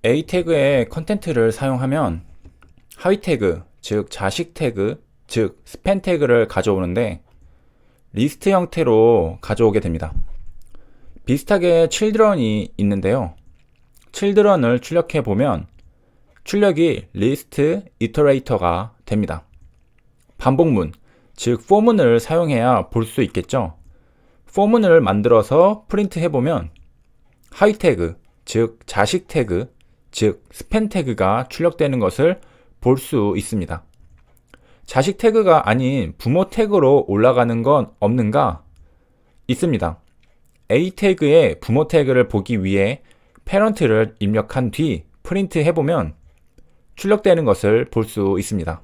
A 태그의 컨텐트를 사용하면 하위 태그, 즉 자식 태그, 즉 스팬 태그를 가져오는데 리스트 형태로 가져오게 됩니다. 비슷하게 children이 있는데요. children을 출력해 보면 출력이 list iterator가 됩니다. 반복문, 즉 for문을 사용해야 볼 수 있겠죠. for문을 만들어서 프린트 해보면 하위 태그, 즉 자식 태그, 즉 스팬 태그가 출력되는 것을 볼 수 있습니다. 자식 태그가 아닌 부모 태그로 올라가는 건 없는가? 있습니다. A 태그의 부모 태그를 보기 위해 parent를 입력한 뒤 프린트 해보면 출력되는 것을 볼 수 있습니다.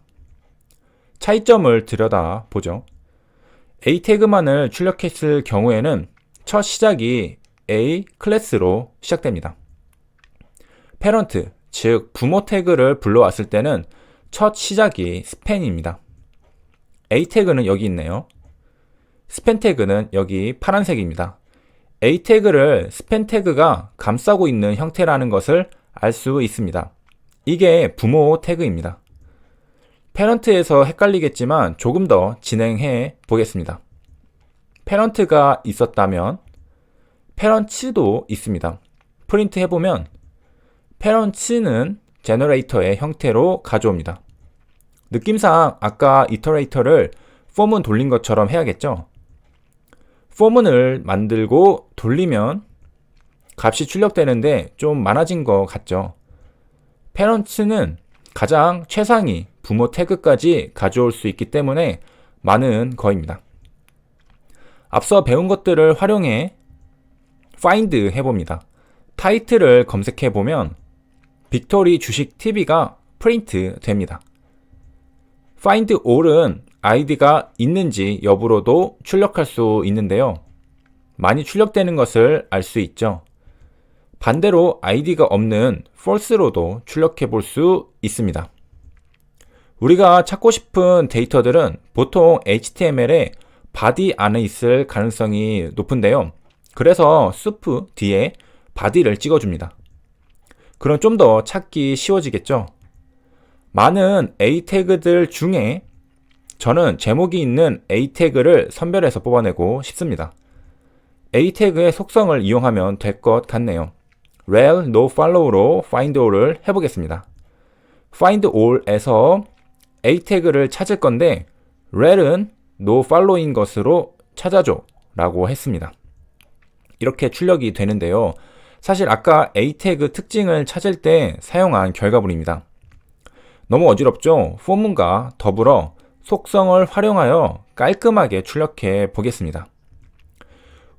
차이점을 들여다보죠. A 태그만을 출력했을 경우에는 첫 시작이 A 클래스로 시작됩니다. parent, 즉 부모 태그를 불러왔을 때는 첫 시작이 스팬입니다. A 태그는 여기 있네요. 스팬 태그는 여기 파란색입니다. A 태그를 스팬 태그가 감싸고 있는 형태라는 것을 알 수 있습니다. 이게 부모 태그입니다. 페런트에서 헷갈리겠지만 조금 더 진행해 보겠습니다. 페런트가 있었다면 페런츠도 있습니다. 프린트 해보면 페런츠는 제너레이터의 형태로 가져옵니다. 느낌상 아까 이터레이터를 포문 돌린 것처럼 해야겠죠? 포문을 만들고 돌리면 값이 출력되는데 좀 많아진 것 같죠? 페런츠는 가장 최상위 부모 태그까지 가져올 수 있기 때문에 많은 거입니다. 앞서 배운 것들을 활용해 find 해봅니다. 타이틀을 검색해보면 빅토리 주식 TV가 프린트 됩니다. find all은 아이디가 있는지 여부로도 출력할 수 있는데요. 많이 출력되는 것을 알 수 있죠. 반대로 아이디가 없는 false로도 출력해 볼 수 있습니다. 우리가 찾고 싶은 데이터들은 보통 HTML의 body 안에 있을 가능성이 높은데요. 그래서 sup 뒤에 body를 찍어줍니다. 그럼 좀 더 찾기 쉬워지겠죠? 많은 A 태그들 중에 저는 제목이 있는 A 태그를 선별해서 뽑아내고 싶습니다. A 태그의 속성을 이용하면 될 것 같네요. rel nofollow로 find all을 해보겠습니다. find all에서 A 태그를 찾을 건데 rel은 nofollow인 것으로 찾아줘 라고 했습니다. 이렇게 출력이 되는데요. 사실 아까 A 태그 특징을 찾을 때 사용한 결과물입니다. 너무 어지럽죠? 포문과 더불어 속성을 활용하여 깔끔하게 출력해 보겠습니다.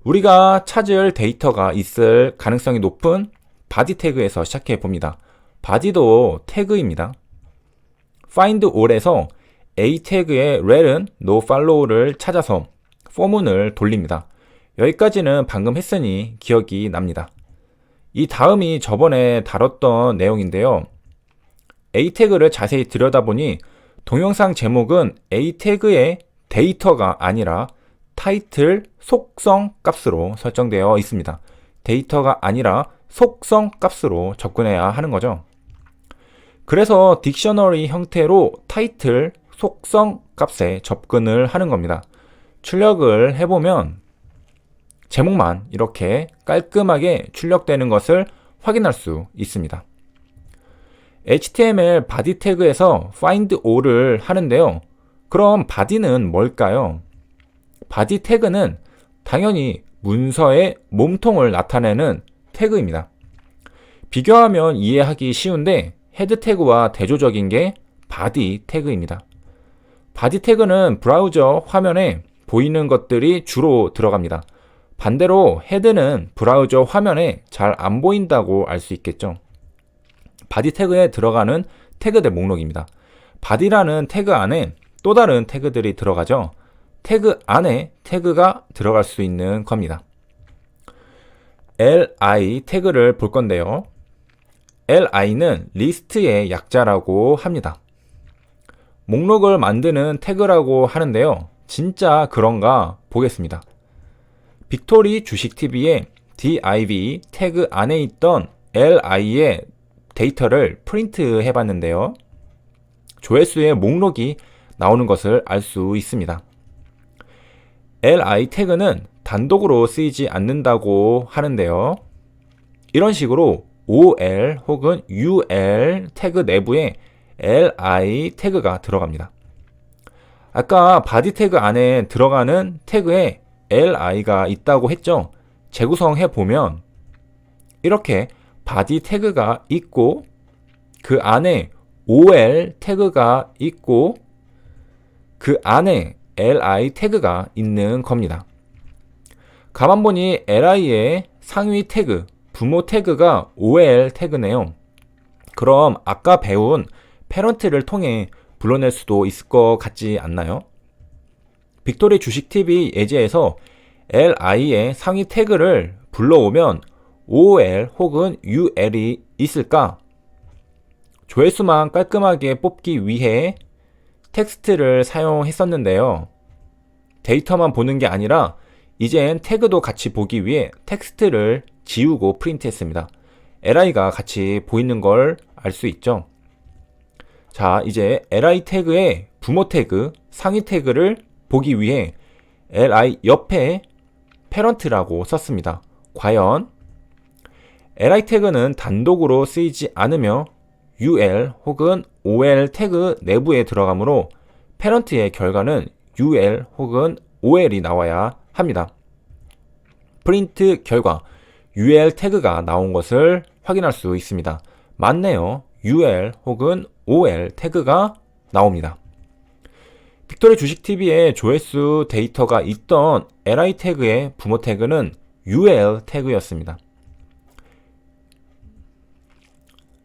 우리가 찾을 데이터가 있을 가능성이 높은 body 태그에서 시작해 봅니다. body도 태그입니다. find all에서 A 태그의 rel은 nofollow를 찾아서 포문을 돌립니다. 여기까지는 방금 했으니 기억이 납니다. 이 다음이 저번에 다뤘던 내용인데요. A 태그를 자세히 들여다보니 동영상 제목은 A 태그의 데이터가 아니라 타이틀 속성 값으로 설정되어 있습니다. 데이터가 아니라 속성 값으로 접근해야 하는 거죠. 그래서 딕셔너리 형태로 타이틀 속성 값에 접근을 하는 겁니다. 출력을 해보면 제목만 이렇게 깔끔하게 출력되는 것을 확인할 수 있습니다. HTML body 태그에서 find all을 하는데요. 그럼 body는 뭘까요? body 태그는 당연히 문서의 몸통을 나타내는 태그입니다. 비교하면 이해하기 쉬운데 헤드 태그와 대조적인 게 body 태그입니다. body 태그는 브라우저 화면에 보이는 것들이 주로 들어갑니다. 반대로 헤드는 브라우저 화면에 잘 안 보인다고 알 수 있겠죠. body 태그에 들어가는 태그들 목록입니다. body라는 태그 안에 또 다른 태그들이 들어가죠. 태그 안에 태그가 들어갈 수 있는 겁니다. li 태그를 볼 건데요. li는 리스트의 약자라고 합니다. 목록을 만드는 태그라고 하는데요. 진짜 그런가 보겠습니다. 빅토리 주식 TV의 div 태그 안에 있던 li의 데이터를 프린트 해봤는데요. 조회수의 목록이 나오는 것을 알 수 있습니다. li 태그는 단독으로 쓰이지 않는다고 하는데요. 이런 식으로 ol 혹은 ul 태그 내부에 li 태그가 들어갑니다. 아까 바디 태그 안에 들어가는 태그에 li가 있다고 했죠. 재구성해 보면 이렇게 바디 태그가 있고 그 안에 ol 태그가 있고 그 안에 li 태그가 있는 겁니다. 가만 보니 li의 상위 태그, 부모 태그가 ol 태그네요. 그럼 아까 배운 패런트를 통해 불러낼 수도 있을 것 같지 않나요? 빅토리 주식TV 예제에서 li의 상위 태그를 불러오면 ol 혹은 ul이 있을까? 조회수만 깔끔하게 뽑기 위해 텍스트를 사용했었는데요. 데이터만 보는 게 아니라 이젠 태그도 같이 보기 위해 텍스트를 지우고 프린트했습니다. li가 같이 보이는 걸 알 수 있죠. 자, 이제 li 태그의 부모 태그, 상위 태그를 보기 위해 li 옆에 패런트라고 썼습니다. 과연 li 태그는 단독으로 쓰이지 않으며 ul 혹은 ol 태그 내부에 들어가므로 패런트의 결과는 ul 혹은 ol이 나와야 합니다. 프린트 결과 ul 태그가 나온 것을 확인할 수 있습니다. 맞네요. ul 혹은 ol 태그가 나옵니다. 빅토리 주식TV에 조회수 데이터가 있던 li 태그의 부모 태그는 ul 태그였습니다.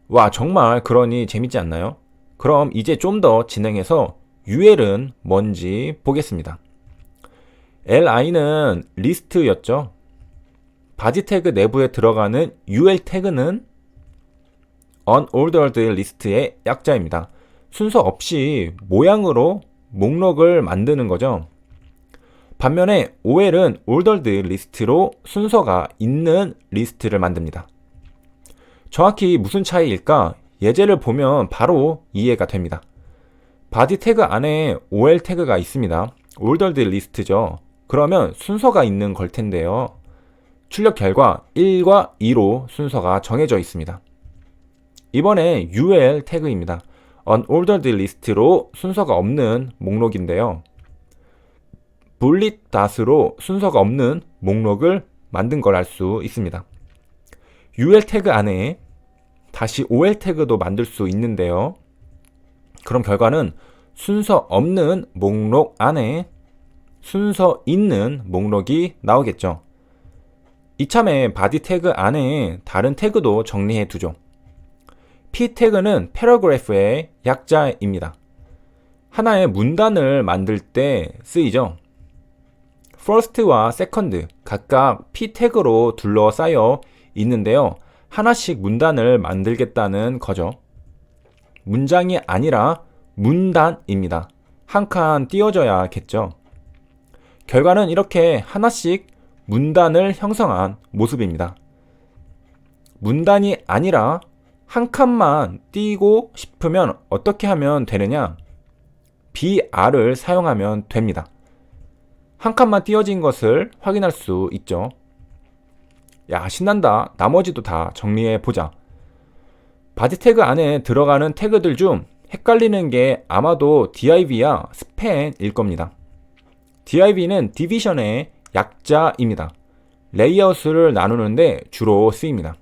와, 정말 그러니 재밌지 않나요? 그럼 이제 좀 더 진행해서 ul은 뭔지 보겠습니다. li는 리스트였죠. 바디 태그 내부에 들어가는 ul 태그는 unordered list의 약자입니다. 순서 없이 모양으로 목록을 만드는 거죠. 반면에 ol은 ordered list로 순서가 있는 리스트를 만듭니다. 정확히 무슨 차이일까? 예제를 보면 바로 이해가 됩니다. 바디 태그 안에 ol 태그가 있습니다. ordered list죠. 그러면 순서가 있는 걸 텐데요. 출력 결과 1과 2로 순서가 정해져 있습니다. 이번에 ul 태그입니다. unordered list로 순서가 없는 목록인데요. bullet dot으로 순서가 없는 목록을 만든 걸 알 수 있습니다. ul 태그 안에 다시 ol 태그도 만들 수 있는데요. 그럼 결과는 순서 없는 목록 안에 순서 있는 목록이 나오겠죠. 이참에 바디 태그 안에 다른 태그도 정리해 두죠. p 태그는 paragraph의 약자입니다. 하나의 문단을 만들 때 쓰이죠. first와 second 각각 p 태그로 둘러싸여 있는데요. 하나씩 문단을 만들겠다는 거죠. 문장이 아니라 문단입니다. 한 칸 띄워져야겠죠. 결과는 이렇게 하나씩 문단을 형성한 모습입니다. 문단이 아니라 한 칸만 띄고 싶으면 어떻게 하면 되느냐? br을 사용하면 됩니다. 한 칸만 띄어진 것을 확인할 수 있죠. 야, 신난다. 나머지도 다 정리해 보자. 바디 태그 안에 들어가는 태그들 중 헷갈리는 게 아마도 div야 span일 겁니다. div는 디비전의 약자입니다. 레이아웃을 나누는데 주로 쓰입니다.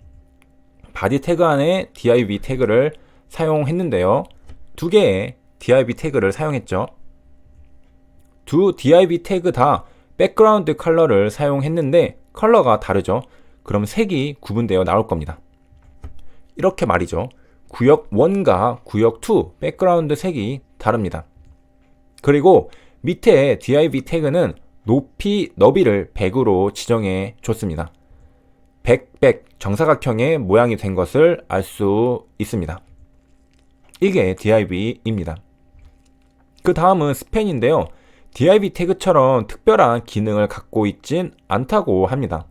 바디 태그 안에 div 태그를 사용했는데요. 두 개의 div 태그를 사용했죠. 두 div 태그 다 백그라운드 컬러를 사용했는데 컬러가 다르죠. 그럼 색이 구분되어 나올 겁니다. 이렇게 말이죠. 구역 1과 구역 2 백그라운드 색이 다릅니다. 그리고 밑에 div 태그는 높이, 너비를 100으로 지정해 줬습니다. 100 정사각형의 모양이 된 것을 알 수 있습니다. 이게 div입니다. 그 다음은 span인데요. div 태그처럼 특별한 기능을 갖고 있진 않다고 합니다.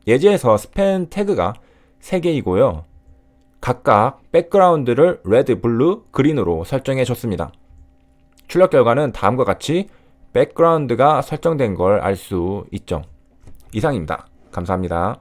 예제에서 span 태그가 3개이고요. 각각 백그라운드를 레드, 블루, 그린으로 설정해 줬습니다. 출력 결과는 다음과 같이 백그라운드가 설정된 걸 알 수 있죠. 이상입니다. 감사합니다.